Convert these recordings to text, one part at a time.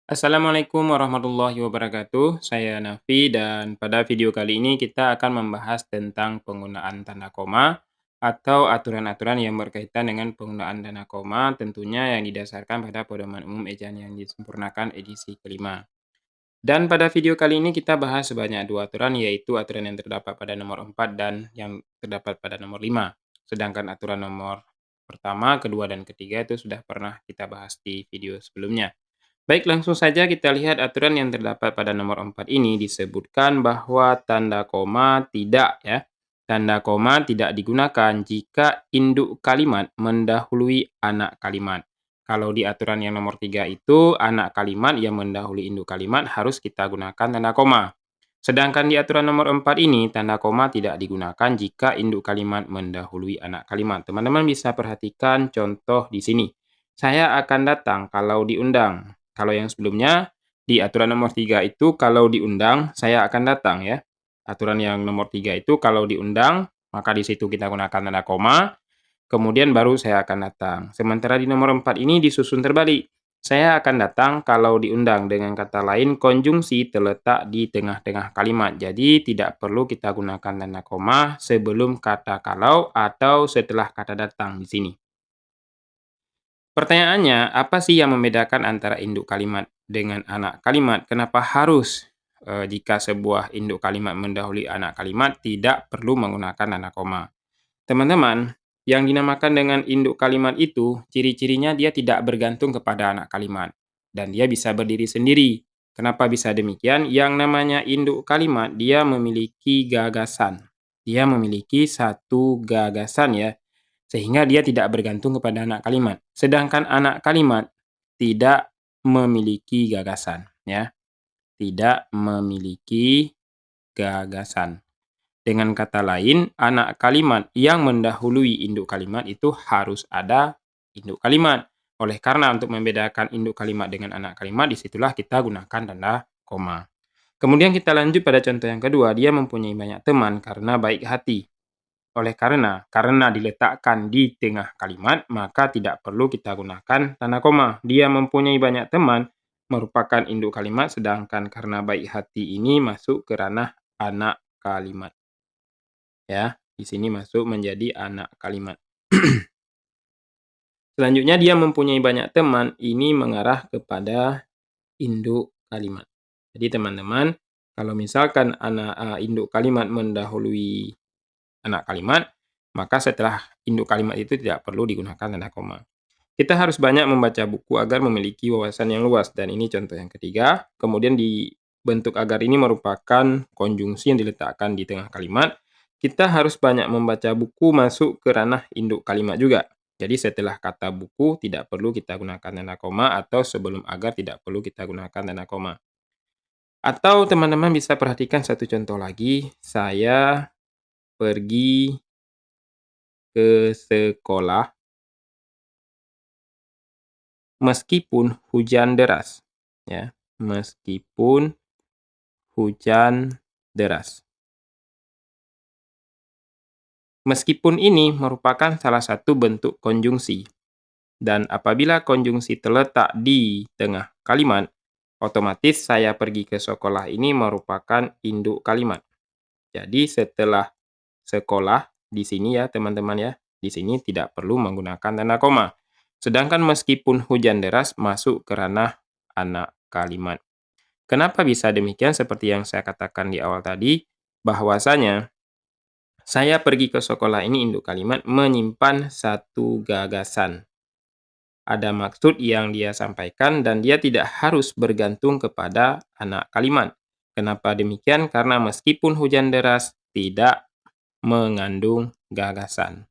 Assalamualaikum warahmatullahi wabarakatuh. Saya Nafi dan pada video kali ini kita akan membahas tentang penggunaan tanda koma atau aturan-aturan yang berkaitan dengan penggunaan tanda koma tentunya yang didasarkan pada Pedoman Umum Ejaan yang disempurnakan edisi kelima. Dan pada video kali ini kita bahas sebanyak dua aturan yaitu aturan yang terdapat pada nomor 4 dan yang terdapat pada nomor 5. Sedangkan aturan nomor pertama, kedua, dan ketiga itu sudah pernah kita bahas di video sebelumnya. Baik, langsung saja kita lihat aturan yang terdapat pada nomor 4 ini disebutkan bahwa tanda koma tidak ya. Tanda koma tidak digunakan jika induk kalimat mendahului anak kalimat. Kalau di aturan yang nomor 3 itu, anak kalimat yang mendahului induk kalimat harus kita gunakan tanda koma. Sedangkan di aturan nomor 4 ini, tanda koma tidak digunakan jika induk kalimat mendahului anak kalimat. Teman-teman bisa perhatikan contoh di sini. Saya akan datang kalau diundang. Kalau yang sebelumnya, di aturan nomor 3 itu kalau diundang, saya akan datang ya. Aturan yang nomor 3 itu kalau diundang, maka di situ kita gunakan tanda koma, kemudian baru saya akan datang. Sementara di nomor 4 ini disusun terbalik. Saya akan datang kalau diundang. Dengan kata lain, konjungsi terletak di tengah-tengah kalimat. Jadi tidak perlu kita gunakan tanda koma sebelum kata kalau atau setelah kata datang di sini. Pertanyaannya, apa sih yang membedakan antara induk kalimat dengan anak kalimat? Kenapa harus jika sebuah induk kalimat mendahului anak kalimat tidak perlu menggunakan tanda koma? Teman-teman, yang dinamakan dengan induk kalimat itu, ciri-cirinya dia tidak bergantung kepada anak kalimat. Dan dia bisa berdiri sendiri. Kenapa bisa demikian? Yang namanya induk kalimat, dia memiliki gagasan. Dia memiliki satu gagasan ya, sehingga dia tidak bergantung kepada anak kalimat. Sedangkan anak kalimat tidak memiliki gagasan, ya. Tidak memiliki gagasan. Dengan kata lain, anak kalimat yang mendahului induk kalimat itu harus ada induk kalimat. Oleh karena untuk membedakan induk kalimat dengan anak kalimat, disitulah kita gunakan tanda koma. Kemudian kita lanjut pada contoh yang kedua, dia mempunyai banyak teman karena baik hati. Oleh karena diletakkan di tengah kalimat, maka tidak perlu kita gunakan tanda koma. Dia mempunyai banyak teman merupakan induk kalimat, sedangkan karena baik hati ini masuk ke ranah anak kalimat. Ya, di sini masuk menjadi anak kalimat. Selanjutnya dia mempunyai banyak teman, ini mengarah kepada induk kalimat. Jadi teman-teman, kalau misalkan induk kalimat mendahului anak kalimat, maka setelah induk kalimat itu tidak perlu digunakan tanda koma. Kita harus banyak membaca buku agar memiliki wawasan yang luas, dan ini contoh yang ketiga. Kemudian di bentuk agar ini merupakan konjungsi yang diletakkan di tengah kalimat. Kita harus banyak membaca buku masuk ke ranah induk kalimat juga. Jadi setelah kata buku tidak perlu kita gunakan tanda koma atau sebelum agar tidak perlu kita gunakan tanda koma. Atau teman-teman bisa perhatikan satu contoh lagi. Saya pergi ke sekolah meskipun hujan deras. Ya, meskipun hujan deras. Meskipun ini merupakan salah satu bentuk konjungsi. Dan apabila konjungsi terletak di tengah kalimat, otomatis saya pergi ke sekolah ini merupakan induk kalimat. Jadi setelah sekolah di sini ya teman-teman ya, di sini tidak perlu menggunakan tanda koma. Sedangkan meskipun hujan deras masuk ke ranah anak kalimat. Kenapa bisa demikian? Seperti yang saya katakan di awal tadi, bahwasanya saya pergi ke sekolah ini induk kalimat menyimpan satu gagasan. Ada maksud yang dia sampaikan dan dia tidak harus bergantung kepada anak kalimat. Kenapa demikian? Karena meskipun hujan deras tidak mengandung gagasan.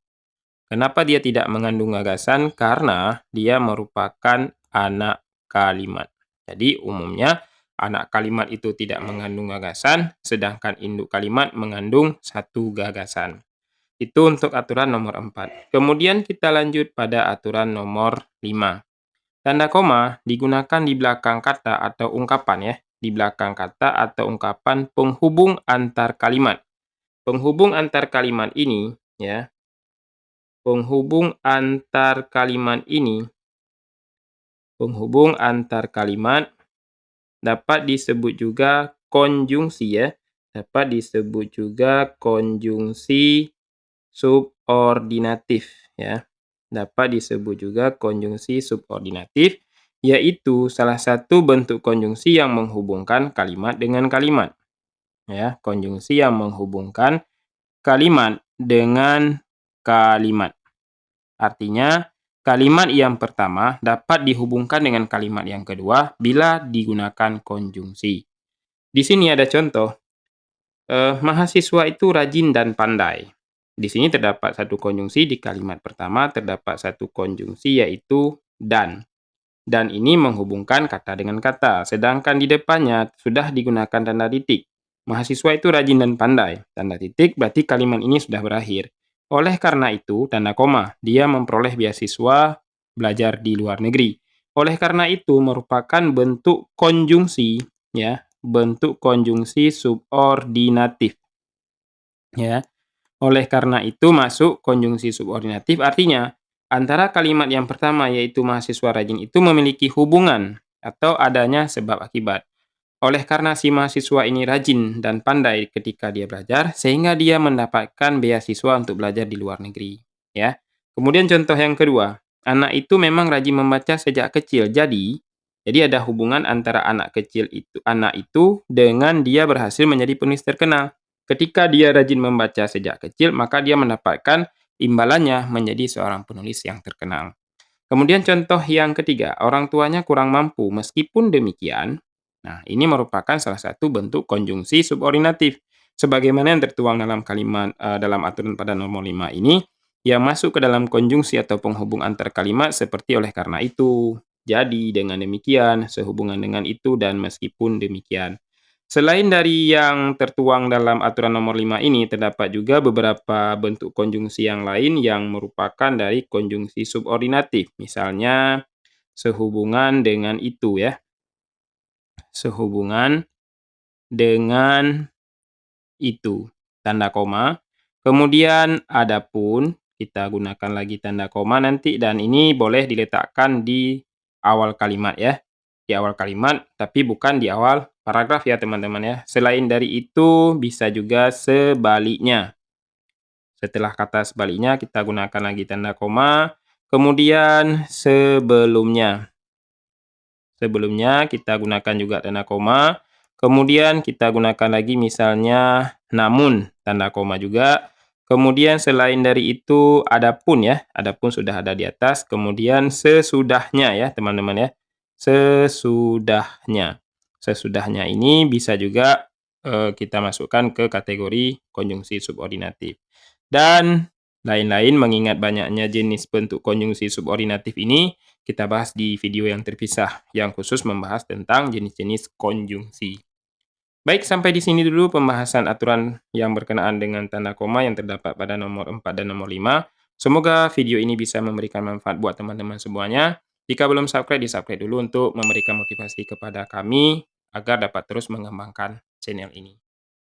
Kenapa dia tidak mengandung gagasan? Karena dia merupakan anak kalimat. Jadi umumnya anak kalimat itu tidak mengandung gagasan, sedangkan induk kalimat mengandung satu gagasan. Itu untuk aturan nomor 4. Kemudian kita lanjut pada aturan nomor 5. Tanda koma digunakan di belakang kata atau ungkapan ya, di belakang kata atau ungkapan penghubung antar kalimat. Penghubung antar kalimat ini ya, penghubung antar kalimat ini, penghubung antar kalimat dapat disebut juga konjungsi ya. Dapat disebut juga konjungsi subordinatif ya. Dapat disebut juga konjungsi subordinatif, yaitu salah satu bentuk konjungsi yang menghubungkan kalimat dengan kalimat. Ya, konjungsi yang menghubungkan kalimat dengan kalimat. Artinya, kalimat yang pertama dapat dihubungkan dengan kalimat yang kedua bila digunakan konjungsi. Di sini ada contoh, mahasiswa itu rajin dan pandai. Di sini terdapat satu konjungsi, di kalimat pertama terdapat satu konjungsi yaitu dan. Dan ini menghubungkan kata dengan kata, sedangkan di depannya sudah digunakan tanda titik. Mahasiswa itu rajin dan pandai. Tanda titik berarti kalimat ini sudah berakhir. Oleh karena itu, tanda koma, dia memperoleh beasiswa belajar di luar negeri. Oleh karena itu, merupakan bentuk konjungsi, ya, bentuk konjungsi subordinatif. Ya. Oleh karena itu masuk konjungsi subordinatif, artinya antara kalimat yang pertama yaitu mahasiswa rajin itu memiliki hubungan atau adanya sebab akibat. Oleh karena si mahasiswa ini rajin dan pandai ketika dia belajar, sehingga dia mendapatkan beasiswa untuk belajar di luar negeri. Ya. Kemudian contoh yang kedua, anak itu memang rajin membaca sejak kecil. Jadi ada hubungan antara anak itu dengan dia berhasil menjadi penulis terkenal. Ketika dia rajin membaca sejak kecil, maka dia mendapatkan imbalannya menjadi seorang penulis yang terkenal. Kemudian contoh yang ketiga, orang tuanya kurang mampu. Meskipun demikian, nah ini merupakan salah satu bentuk konjungsi subordinatif. Sebagaimana yang tertuang dalam kalimat dalam aturan pada nomor 5 ini, yang masuk ke dalam konjungsi atau penghubung antar kalimat seperti oleh karena itu. Jadi dengan demikian, sehubungan dengan itu, dan meskipun demikian. Selain dari yang tertuang dalam aturan nomor 5 ini, terdapat juga beberapa bentuk konjungsi yang lain yang merupakan dari konjungsi subordinatif. Misalnya, sehubungan dengan itu ya. Sehubungan dengan itu. Tanda koma. Kemudian adapun, kita gunakan lagi tanda koma nanti, dan ini boleh diletakkan di awal kalimat ya. Di awal kalimat, tapi bukan di awal paragraf ya teman-teman ya. Selain dari itu, bisa juga sebaliknya. Setelah kata sebaliknya, kita gunakan lagi tanda koma. Kemudian sebelumnya. Sebelumnya kita gunakan juga tanda koma. Kemudian kita gunakan lagi misalnya namun, tanda koma juga. Kemudian selain dari itu adapun ya. Adapun sudah ada di atas. Kemudian sesudahnya ya teman-teman ya. Sesudahnya. Sesudahnya ini bisa juga kita masukkan ke kategori konjungsi subordinatif. Dan lain-lain mengingat banyaknya jenis bentuk konjungsi subordinatif ini, kita bahas di video yang terpisah, yang khusus membahas tentang jenis-jenis konjungsi. Baik, sampai di sini dulu pembahasan aturan yang berkenaan dengan tanda koma yang terdapat pada nomor 4 dan nomor 5. Semoga video ini bisa memberikan manfaat buat teman-teman semuanya. Jika belum subscribe, di-subscribe dulu untuk memberikan motivasi kepada kami agar dapat terus mengembangkan channel ini.